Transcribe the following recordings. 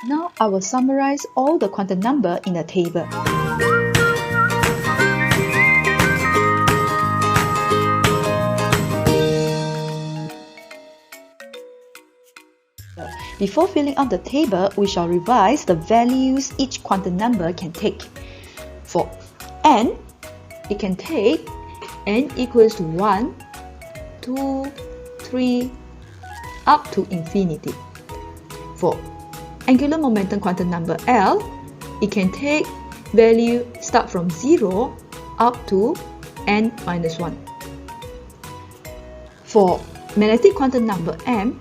Now I will summarize all the quantum number in a table. Before filling out the table, we shall revise the values each quantum number can take. For n, it can take n equals to 1, 2, 3, up to infinity. For angular momentum quantum number L, it can take value start from 0 up to n minus 1. For magnetic quantum number M,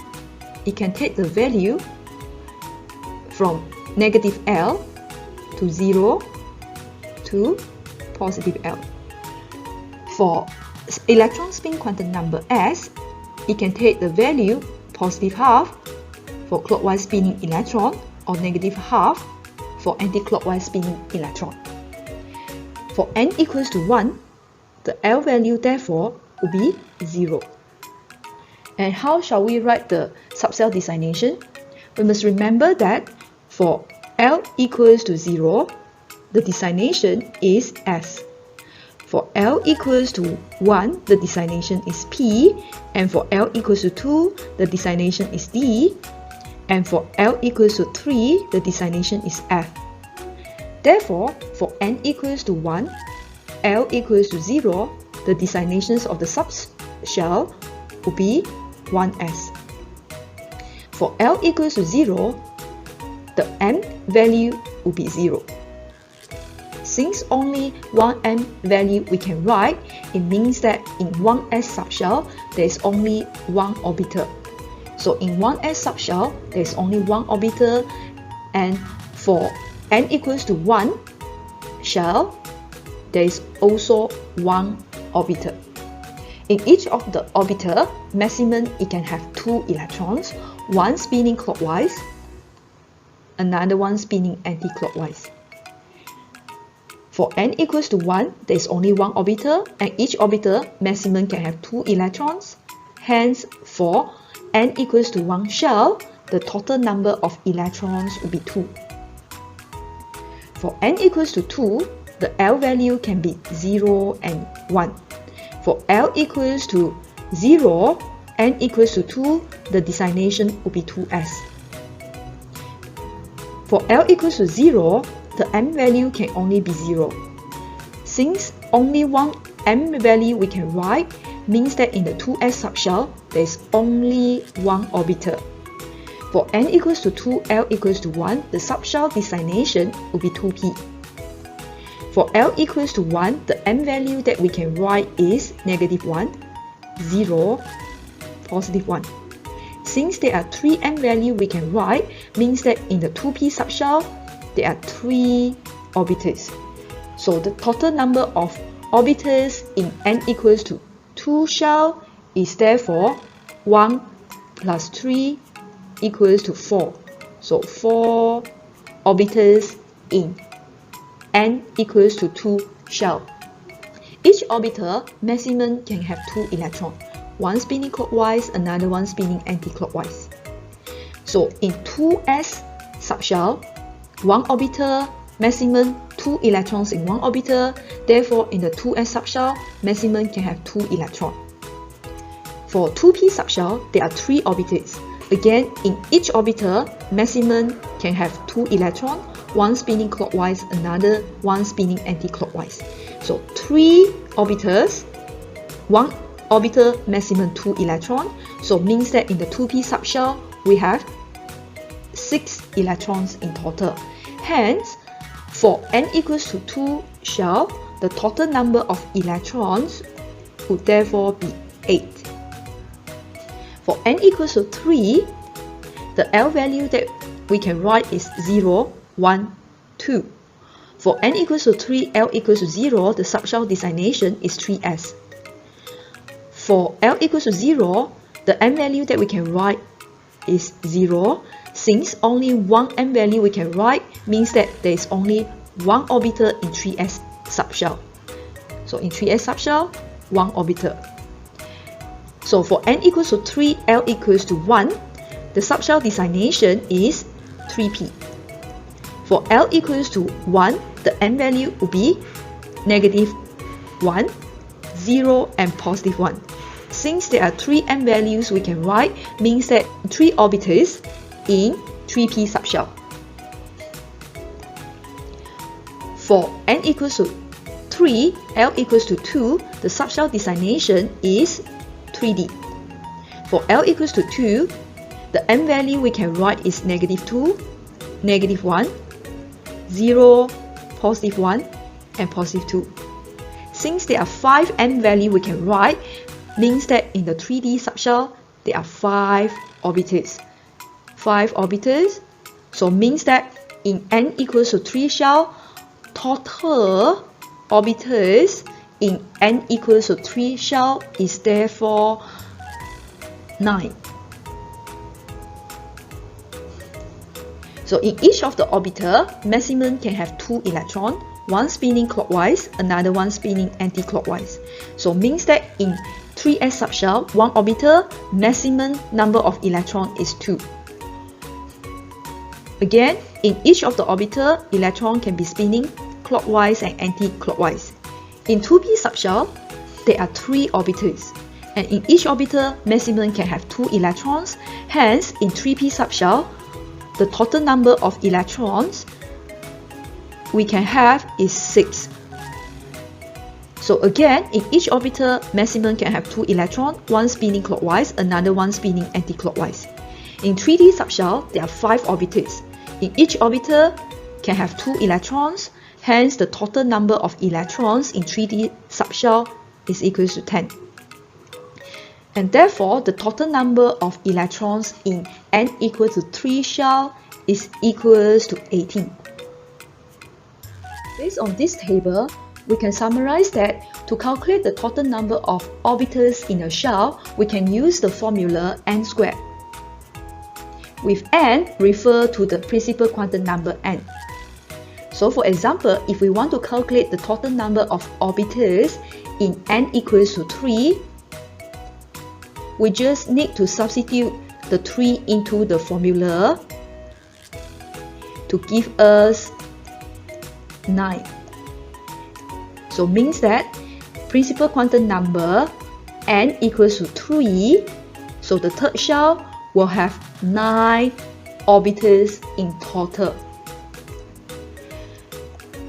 it can take the value from negative L to 0 to positive L. For electron spin quantum number S, it can take the value positive half for clockwise spinning electron or negative half for anti-clockwise spinning electron. For n equals to 1, the L value therefore will be 0. And how shall we write the subcell designation? We must remember that for L equals to 0, the designation is S. For L equals to 1, the designation is P, and for L equals to 2, the designation is D, and for L equals to 3, the designation is F. Therefore, for n equals to 1, L equals to 0, the designations of the subshell will be 1s. For L equals to 0, the m value will be 0. Since only one m value we can write, it means that in 1s subshell, there is only one orbital. So in 1s subshell, there is only one orbital, and for n equals to 1 shell, there is also one orbital. In each of the orbital, maximum it can have 2 electrons, one spinning clockwise, another one spinning anti-clockwise. For n equals to 1, there is only one orbital, and each orbital maximum can have 2 electrons. Hence, for n equals to 1 shell, the total number of electrons will be 2. For n equals to 2, the L value can be 0 and 1. For L equals to 0, n equals to 2, the designation will be 2s. For L equals to 0, the m value can only be 0. Since only one m value we can write, means that in the 2s subshell, there is only one orbital. For n equals to 2, L equals to 1, the subshell designation will be 2p. For L equals to 1, the m value that we can write is negative 1, 0, positive 1. Since there are 3 m value we can write, means that in the 2p subshell, there are 3 orbitals. So the total number of orbitals in n equals to 2 shell is therefore 1 plus 3 equals to 4. So 4 orbitals in n equals to 2 shell. Each orbital maximum can have 2 electrons, one spinning clockwise, another one spinning anti-clockwise. So in 2s subshell, one orbital, maximum 2 electrons in one orbital. Therefore, in the 2s subshell, maximum can have 2 electrons. For 2p subshell, there are 3 orbitals. Again, in each orbital, maximum can have 2 electrons, one spinning clockwise, another one spinning anti-clockwise. So 3 orbitals, one orbital maximum 2 electrons. So means that in the 2p subshell, we have 6 electrons in total. Hence, for n equals to 2 shell, the total number of electrons would therefore be 8. For n equals to 3, the L value that we can write is 0, 1, 2. For n equals to 3, L equals to 0, the subshell designation is 3s. For L equals to 0, the m value that we can write is 0. Since only one m value we can write, means that there is only one orbital in 3s subshell. So in 3s subshell, one orbital. So for n equals to 3, L equals to 1, the subshell designation is 3p. For L equals to 1, the n value will be negative 1, 0 and positive 1. Since there are 3 n values we can write, means that 3 orbitals in 3p subshell. For n equals to 3, L equals to 2, the subshell designation is 3D. For L equals to 2, the n value we can write is negative 2, negative 1, 0, positive 1 and positive 2. Since there are 5 n value we can write, means that in the 3D subshell there are 5 orbitals. 5 orbitals, so means that in n equals to 3 shell, total orbitals in n equals to 3 shell is therefore 9. So in each of the orbital, maximum can have 2 electrons, one spinning clockwise, another one spinning anti-clockwise. So means that in 3s subshell, one orbital, maximum number of electrons is 2. Again, in each of the orbital, electron can be spinning clockwise and anti-clockwise. In 2p subshell, there are 3 orbitals, and in each orbital, maximum can have 2 electrons. Hence, in 3p subshell, the total number of electrons we can have is 6. So again, in each orbital, maximum can have 2 electrons, one spinning clockwise, another one spinning anti-clockwise. In 3D subshell, there are 5 orbitals. In each orbital can have 2 electrons, hence the total number of electrons in 3D subshell is equal to 10. And therefore, the total number of electrons in n equal to 3 shell is equal to 18. Based on this table, we can summarize that to calculate the total number of orbitals in a shell, we can use the formula n squared. With n refer to the principal quantum number n. So for example, if we want to calculate the total number of orbitals in n equals to 3, we just need to substitute the 3 into the formula to give us 9. So means that principal quantum number n equals to 3, so the third shell will have 9 orbitals in total.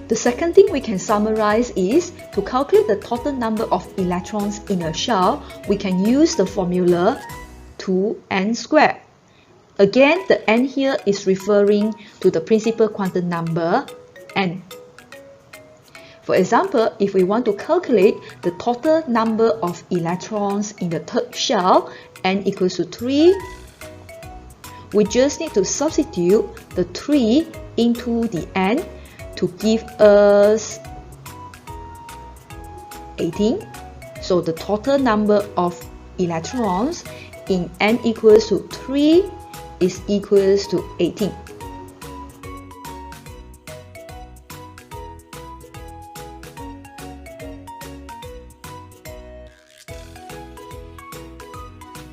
The second thing we can summarize is to calculate the total number of electrons in a shell, we can use the formula 2n squared. Again, the n here is referring to the principal quantum number n. For example, if we want to calculate the total number of electrons in the third shell, n equals to 3, we just need to substitute the 3 into the n to give us 18. So the total number of electrons in n equals to 3 is equals to 18.